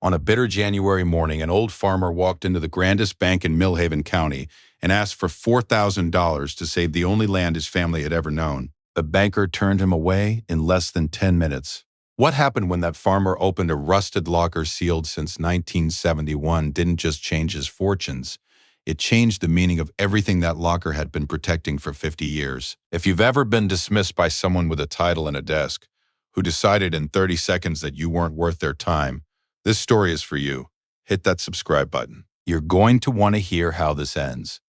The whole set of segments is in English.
On a bitter January morning, an old farmer walked into the grandest bank in Millhaven County and asked for $4,000 to save the only land his family had ever known. The banker turned him away in less than 10 minutes. What happened when that farmer opened a rusted locker sealed since 1971 didn't just change his fortunes. It changed the meaning of everything that locker had been protecting for 50 years. If you've ever been dismissed by someone with a title and a desk, who decided in 30 seconds that you weren't worth their time, this story is for you. Hit that subscribe button. You're going to want to hear how this ends.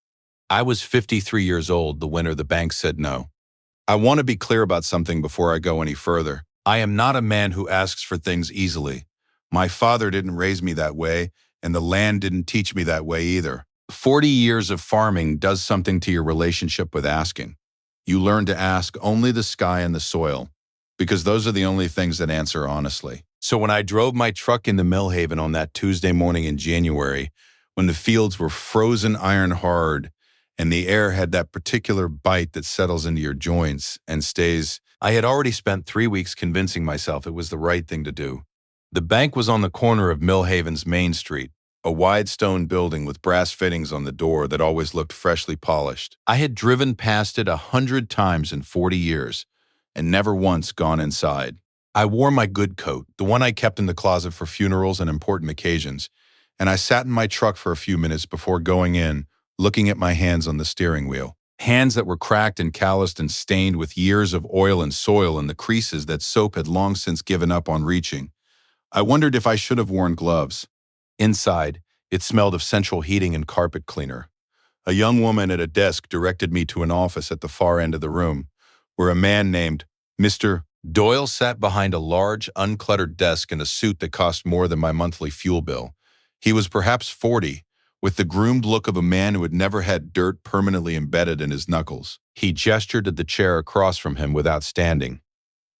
I was 53 years old the winter the bank said no. I want to be clear about something before I go any further. I am not a man who asks for things easily. My father didn't raise me that way, and the land didn't teach me that way either. 40 years of farming does something to your relationship with asking. You learn to ask only the sky and the soil, because those are the only things that answer honestly. So when I drove my truck into Millhaven on that Tuesday morning in January, when the fields were frozen iron hard and the air had that particular bite that settles into your joints and stays, I had already spent 3 weeks convincing myself it was the right thing to do. The bank was on the corner of Millhaven's Main Street, a wide stone building with brass fittings on the door that always looked freshly polished. I had driven past it 100 times in 40 years and never once gone inside. I wore my good coat, the one I kept in the closet for funerals and important occasions, and I sat in my truck for a few minutes before going in, looking at my hands on the steering wheel. Hands that were cracked and calloused and stained with years of oil and soil in the creases that soap had long since given up on reaching. I wondered if I should have worn gloves. Inside, it smelled of central heating and carpet cleaner. A young woman at a desk directed me to an office at the far end of the room, where a man named Mr. Doyle sat behind a large, uncluttered desk in a suit that cost more than my monthly fuel bill. He was perhaps 40, with the groomed look of a man who had never had dirt permanently embedded in his knuckles. He gestured at the chair across from him without standing.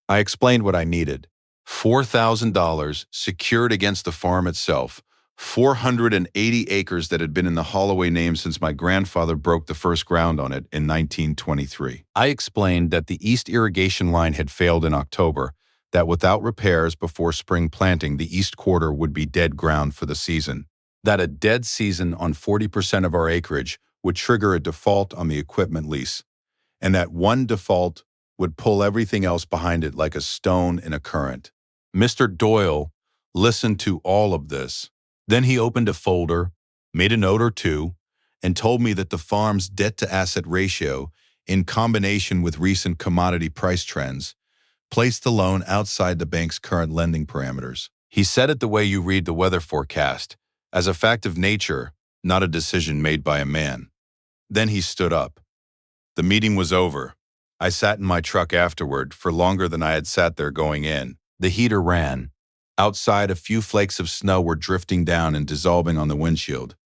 I explained what I needed. $4,000 secured against the farm itself, 480 acres that had been in the Holloway name since my grandfather broke the first ground on it in 1923. I explained that the east irrigation line had failed in October, that without repairs before spring planting, the east quarter would be dead ground for the season, that a dead season on 40% of our acreage would trigger a default on the equipment lease, and that one default would pull everything else behind it like a stone in a current. Mr. Doyle listened to all of this. Then he opened a folder, made a note or two, and told me that the farm's debt-to-asset ratio, in combination with recent commodity price trends, placed the loan outside the bank's current lending parameters. He said it the way you read the weather forecast, as a fact of nature, not a decision made by a man. Then he stood up. The meeting was over. I sat in my truck afterward for longer than I had sat there going in. The heater ran. Outside, a few flakes of snow were drifting down and dissolving on the windshield.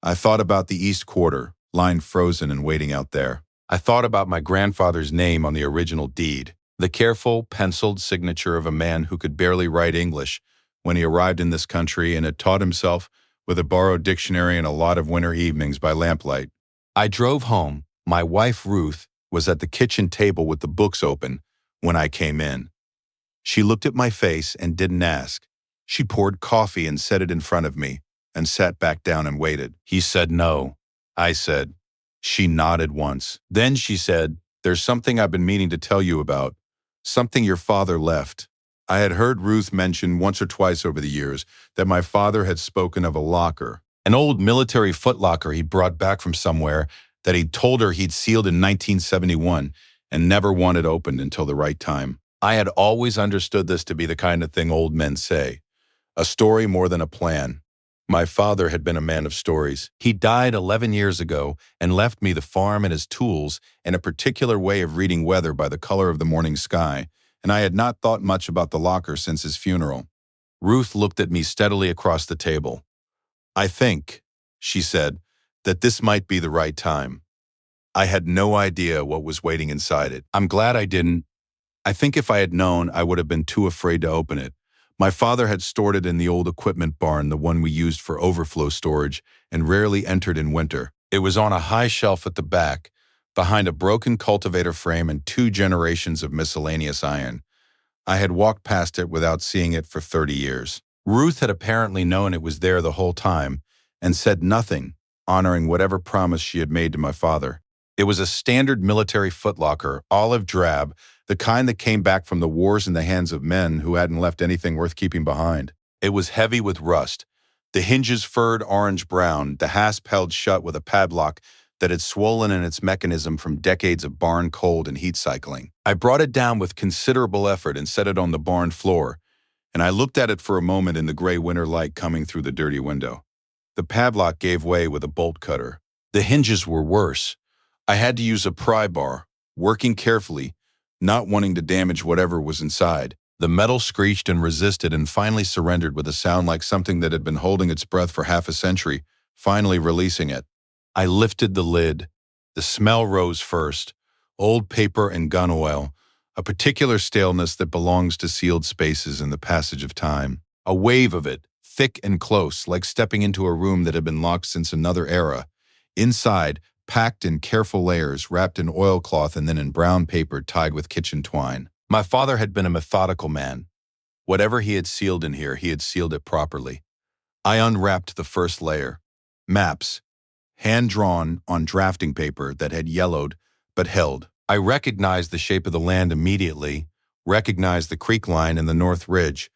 I thought about the East Quarter, lying frozen and waiting out there. I thought about my grandfather's name on the original deed, the careful, penciled signature of a man who could barely write English when he arrived in this country and had taught himself with a borrowed dictionary and a lot of winter evenings by lamplight. I drove home. My wife, Ruth, was at the kitchen table with the books open when I came in. She looked at my face and didn't ask. She poured coffee and set it in front of me and sat back down and waited. He said no. I said. She nodded once. Then she said, "There's something I've been meaning to tell you about. Something your father left." I had heard Ruth mention once or twice over the years that my father had spoken of a locker, an old military footlocker he brought back from somewhere that he'd told her he'd sealed in 1971 and never wanted opened until the right time. I had always understood this to be the kind of thing old men say, a story more than a plan. My father had been a man of stories. He died 11 years ago and left me the farm and his tools and a particular way of reading weather by the color of the morning sky, and I had not thought much about the locker since his funeral. Ruth looked at me steadily across the table. "I think," she said, "that this might be the right time." I had no idea what was waiting inside it. I'm glad I didn't. I think if I had known, I would have been too afraid to open it. My father had stored it in the old equipment barn, the one we used for overflow storage and rarely entered in winter. It was on a high shelf at the back, behind a broken cultivator frame and 2 generations of miscellaneous iron. I had walked past it without seeing it for 30 years. Ruth had apparently known it was there the whole time and said nothing, honoring whatever promise she had made to my father. It was a standard military footlocker, olive drab, the kind that came back from the wars in the hands of men who hadn't left anything worth keeping behind. It was heavy with rust, the hinges furred orange-brown, the hasp held shut with a padlock that had swollen in its mechanism from decades of barn cold and heat cycling. I brought it down with considerable effort and set it on the barn floor, and I looked at it for a moment in the gray winter light coming through the dirty window. The padlock gave way with a bolt cutter. The hinges were worse. I had to use a pry bar, working carefully, not wanting to damage whatever was inside. The metal screeched and resisted and finally surrendered with a sound like something that had been holding its breath for half a century, finally releasing it. I lifted the lid. The smell rose first, old paper and gun oil, a particular staleness that belongs to sealed spaces in the passage of time. A wave of it, thick and close, like stepping into a room that had been locked since another era. Inside, packed in careful layers, wrapped in oilcloth and then in brown paper tied with kitchen twine. My father had been a methodical man. Whatever he had sealed in here, he had sealed it properly. I unwrapped the first layer. Maps, hand-drawn on drafting paper that had yellowed but held. I recognized the shape of the land immediately, recognized the creek line and the North Ridge,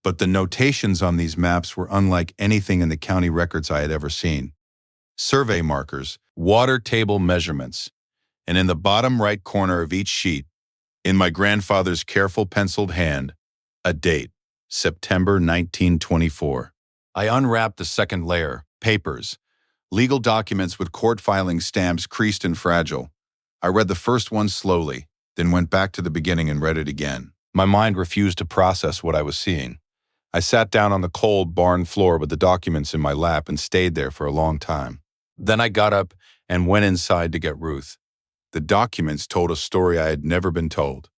but the notations on these maps were unlike anything in the county records I had ever seen. Survey markers, water table measurements, and in the bottom right corner of each sheet, in my grandfather's careful penciled hand, a date, September 1924. I unwrapped the second layer, papers, legal documents with court filing stamps creased and fragile. I read the first one slowly, then went back to the beginning and read it again. My mind refused to process what I was seeing. I sat down on the cold barn floor with the documents in my lap and stayed there for a long time. Then I got up and went inside to get Ruth. The documents told a story I had never been told.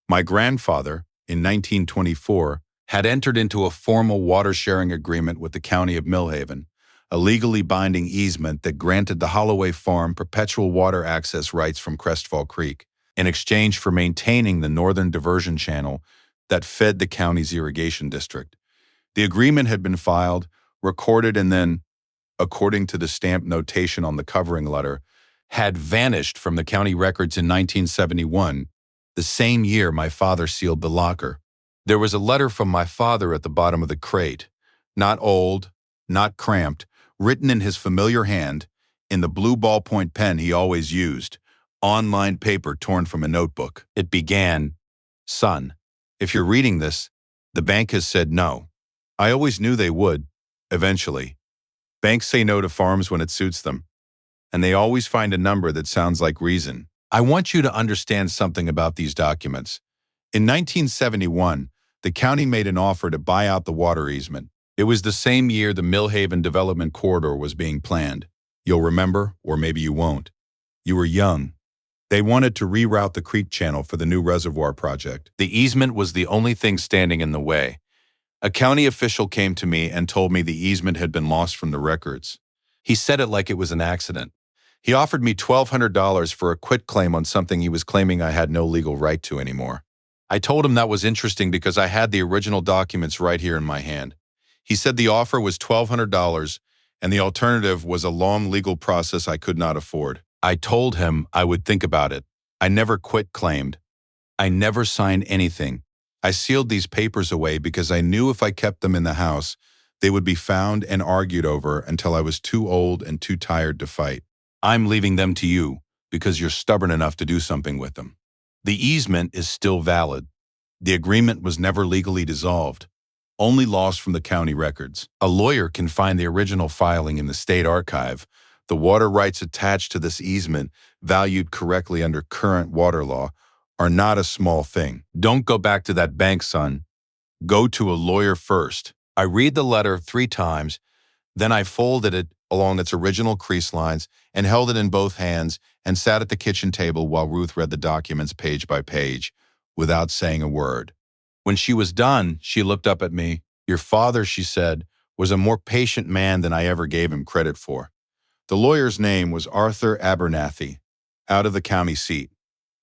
My grandfather, in 1924, had entered into a formal water-sharing agreement with the county of Millhaven, a legally binding easement that granted the Holloway Farm perpetual water access rights from Crestfall Creek, in exchange for maintaining the northern diversion channel that fed the county's irrigation district. The agreement had been filed, recorded, and then, according to the stamped notation on the covering letter, had vanished from the county records in 1971, the same year my father sealed the locker. There was a letter from my father at the bottom of the crate, not old, not cramped, written in his familiar hand, in the blue ballpoint pen he always used, on-lined paper torn from a notebook. It began, "Son, if you're reading this, the bank has said no. I always knew they would, eventually. Banks say no to farms when it suits them, and they always find a number that sounds like reason. I want you to understand something about these documents. In 1971, the county made an offer to buy out the water easement. It was the same year the Millhaven Development Corridor was being planned. You'll remember, or maybe you won't. You were young. They wanted to reroute the creek channel for the new reservoir project. The easement was the only thing standing in the way. A county official came to me and told me the easement had been lost from the records. He said it like it was an accident. He offered me $1,200 for a quitclaim on something he was claiming I had no legal right to anymore. I told him that was interesting because I had the original documents right here in my hand. He said the offer was $1,200 and the alternative was a long legal process I could not afford. I told him I would think about it. I never quitclaimed. I never signed anything. I sealed these papers away because I knew if I kept them in the house, they would be found and argued over until I was too old and too tired to fight. I'm leaving them to you because you're stubborn enough to do something with them. The easement is still valid. The agreement was never legally dissolved, only lost from the county records. A lawyer can find the original filing in the state archive. The water rights attached to this easement, valued correctly under current water law, are not a small thing. Don't go back to that bank, son. Go to a lawyer first. I read the letter 3 times, then I folded it along its original crease lines and held it in both hands and sat at the kitchen table while Ruth read the documents page by page, without saying a word. When she was done, she looked up at me. Your father, she said, was a more patient man than I ever gave him credit for. The lawyer's name was Arthur Abernathy, out of the county seat,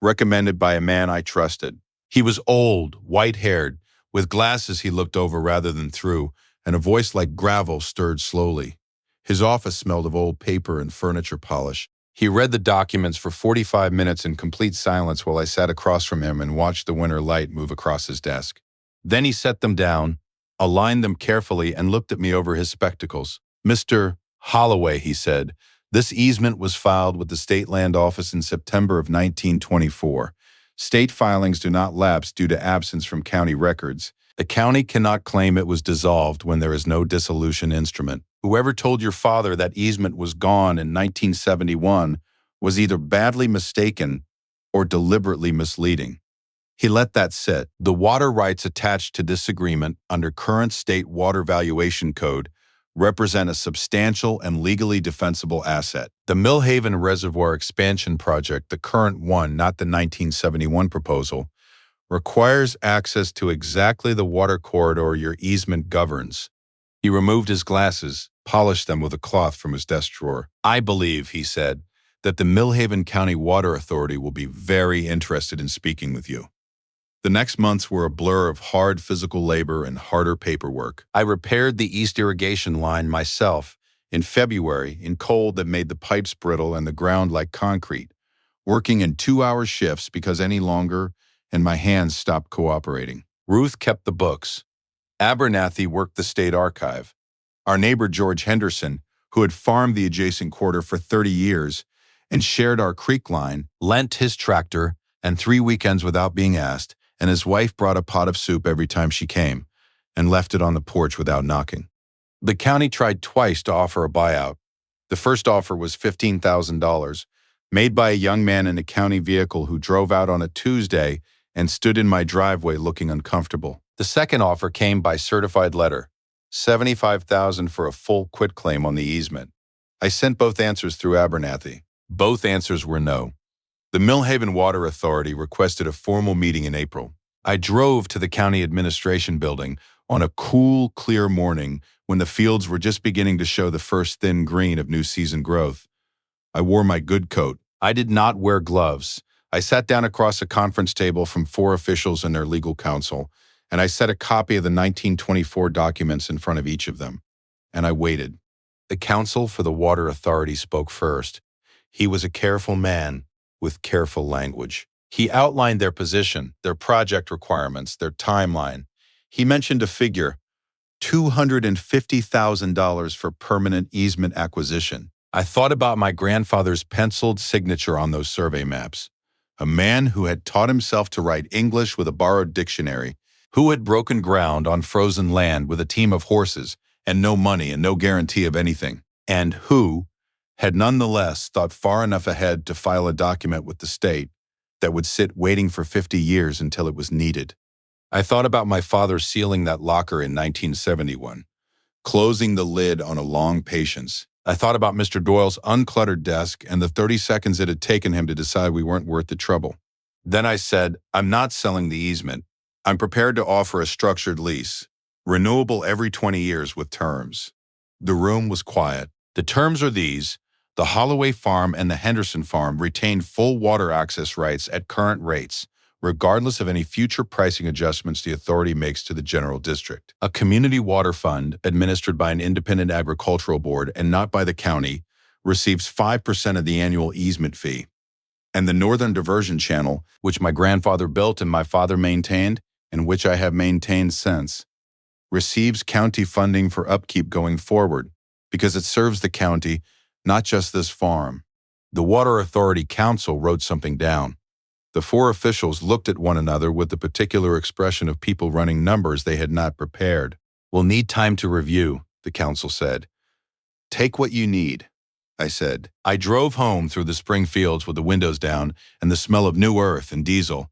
recommended by a man I trusted. He was old, white-haired, With glasses, he looked over rather than through, and a voice like gravel stirred slowly. His office smelled of old paper and furniture polish. He read the documents for 45 minutes in complete silence while I sat across from him and watched the winter light move across his desk. Then he set them down, aligned them carefully, and looked at me over his spectacles. "Mr. Holloway," he said, "this easement was filed with the State Land Office in September of 1924. State filings do not lapse due to absence from county records. The county cannot claim it was dissolved when there is no dissolution instrument. Whoever told your father that easement was gone in 1971 was either badly mistaken or deliberately misleading." He let that sit. The water rights attached to this agreement under current state water valuation code represent a substantial and legally defensible asset. The Millhaven Reservoir Expansion Project, the current one, not the 1971 proposal, requires access to exactly the water corridor your easement governs. He removed his glasses, polished them with a cloth from his desk drawer. "I believe," he said, "that the Millhaven County Water Authority will be very interested in speaking with you." The next months were a blur of hard physical labor and harder paperwork. I repaired the east irrigation line myself in February in cold that made the pipes brittle and the ground like concrete, working in 2-hour shifts because any longer and my hands stopped cooperating. Ruth kept the books. Abernathy worked the state archive. Our neighbor George Henderson, who had farmed the adjacent quarter for 30 years and shared our creek line, lent his tractor and 3 weekends without being asked, and his wife brought a pot of soup every time she came and left it on the porch without knocking. The county tried twice to offer a buyout. The first offer was $15,000, made by a young man in a county vehicle who drove out on a Tuesday and stood in my driveway looking uncomfortable. The second offer came by certified letter, $75,000 for a full quitclaim on the easement. I sent both answers through Abernathy. Both answers were no. The Millhaven Water Authority requested a formal meeting in April. I drove to the county administration building on a cool, clear morning when the fields were just beginning to show the first thin green of new season growth. I wore my good coat. I did not wear gloves. I sat down across a conference table from 4 officials and their legal counsel, and I set a copy of the 1924 documents in front of each of them. And I waited. The counsel for the Water Authority spoke first. He was a careful man with careful language. He outlined their position, their project requirements, their timeline. He mentioned a figure, $250,000 for permanent easement acquisition. I thought about my grandfather's penciled signature on those survey maps. A man who had taught himself to write English with a borrowed dictionary, who had broken ground on frozen land with a team of horses and no money and no guarantee of anything, and who had nonetheless thought far enough ahead to file a document with the state that would sit waiting for 50 years until it was needed. I thought about my father sealing that locker in 1971, closing the lid on a long patience. I thought about Mr. Doyle's uncluttered desk and the 30 seconds it had taken him to decide we weren't worth the trouble. Then I said, "I'm not selling the easement. I'm prepared to offer a structured lease, renewable every 20 years with terms." The room was quiet. "The terms are these. The Holloway Farm and the Henderson Farm retain full water access rights at current rates, regardless of any future pricing adjustments the authority makes to the general district. A community water fund, administered by an independent agricultural board and not by the county, receives 5% of the annual easement fee. And the Northern Diversion Channel, which my grandfather built and my father maintained, and which I have maintained since, receives county funding for upkeep going forward, because it serves the county, not just this farm." The Water Authority Council wrote something down. The 4 officials looked at one another with the particular expression of people running numbers they had not prepared. "We'll need time to review," the council said. "Take what you need," I said. I drove home through the spring fields with the windows down and the smell of new earth and diesel,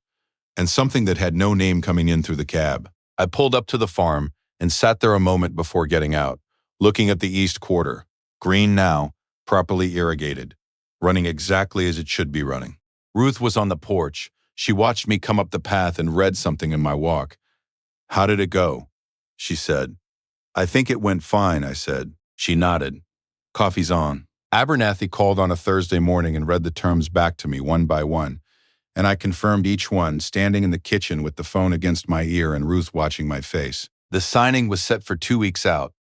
and something that had no name coming in through the cab. I pulled up to the farm and sat there a moment before getting out, looking at the east quarter, green now, properly irrigated, running exactly as it should be running. Ruth was on the porch. She watched me come up the path and read something in my walk. "How did it go?" she said. "I think it went fine," I said. She nodded. "Coffee's on." Abernathy called on a Thursday morning and read the terms back to me one by one. and I confirmed each one, standing in the kitchen with the phone against my ear and Ruth watching my face. The signing was set for 2 weeks out.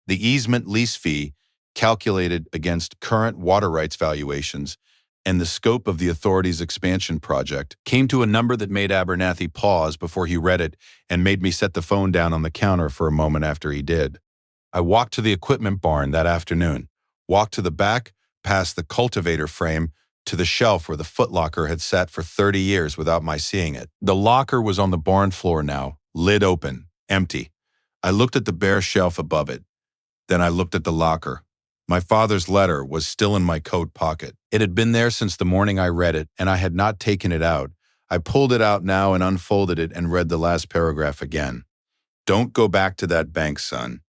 The easement lease fee, calculated against current water rights valuations, and the scope of the authority's expansion project, came to a number that made Abernathy pause before he read it and made me set the phone down on the counter for a moment after he did. I walked to the equipment barn that afternoon, walked to the back, past the cultivator frame, to the shelf where the Foot Locker had sat for 30 years without my seeing it. The locker was on the barn floor now, lid open, empty. I looked at the bare shelf above it. Then I looked at the locker. My father's letter was still in my coat pocket. It had been there since the morning I read it, and I had not taken it out. I pulled it out now and unfolded it and read the last paragraph again. Don't go back to that bank, son.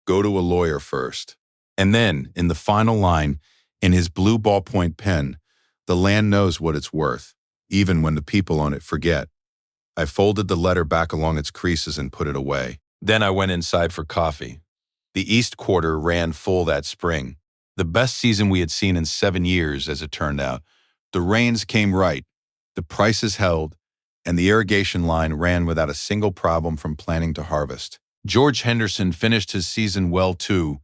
Go to a lawyer first. And then, in the final line, in his blue ballpoint pen, the land knows what it's worth, even when the people on it forget. I folded the letter back along its creases and put it away. Then I went inside for coffee. The East Quarter ran full that spring, the best season we had seen in 7 years, as it turned out. The rains came right, the prices held, and the irrigation line ran without a single problem from planting to harvest. George Henderson finished his season well, too,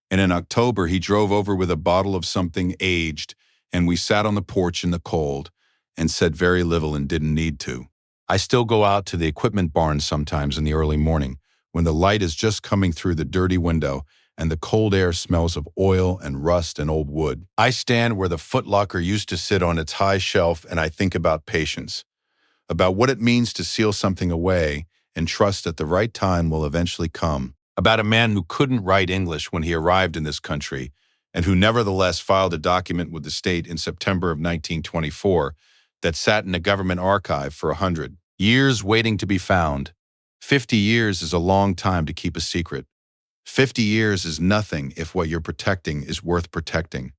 and in October he drove over with a bottle of something aged, and we sat on the porch in the cold and said very little and didn't need to. I still go out to the equipment barn sometimes in the early morning, when the light is just coming through the dirty window and the cold air smells of oil and rust and old wood. I stand where the Foot Locker used to sit on its high shelf, and I think about patience, about what it means to seal something away and trust that the right time will eventually come, about a man who couldn't write English when he arrived in this country and who nevertheless filed a document with the state in September of 1924 that sat in a government archive for 100 years waiting to be found. 50 years is a long time to keep a secret. 50 years is nothing if what you're protecting is worth protecting.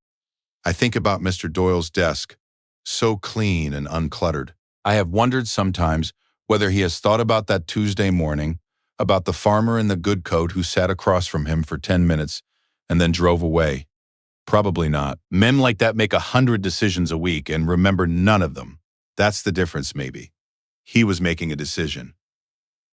I think about Mr. Doyle's desk, so clean and uncluttered. I have wondered sometimes whether he has thought about that Tuesday morning, about the farmer in the good coat who sat across from him for 10 minutes and then drove away. Probably not. Men like that make 100 decisions a week and remember none of them. That's the difference, maybe. He was making a decision.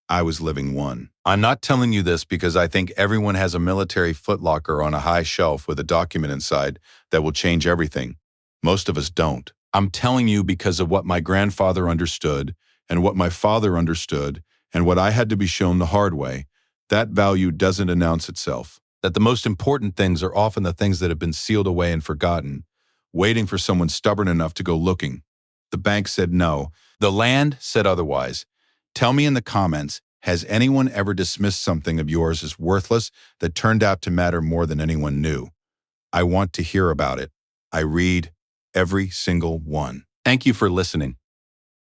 I was living one. I'm not telling you this because I think everyone has a military footlocker on a high shelf with a document inside that will change everything. Most of us don't. I'm telling you because of what my grandfather understood and what my father understood and what I had to be shown the hard way. That value doesn't announce itself. That the most important things are often the things that have been sealed away and forgotten, waiting for someone stubborn enough to go looking. The bank said no. The land said otherwise. Tell me in the comments, has anyone ever dismissed something of yours as worthless that turned out to matter more than anyone knew? I want to hear about it. I read every single one. Thank you for listening.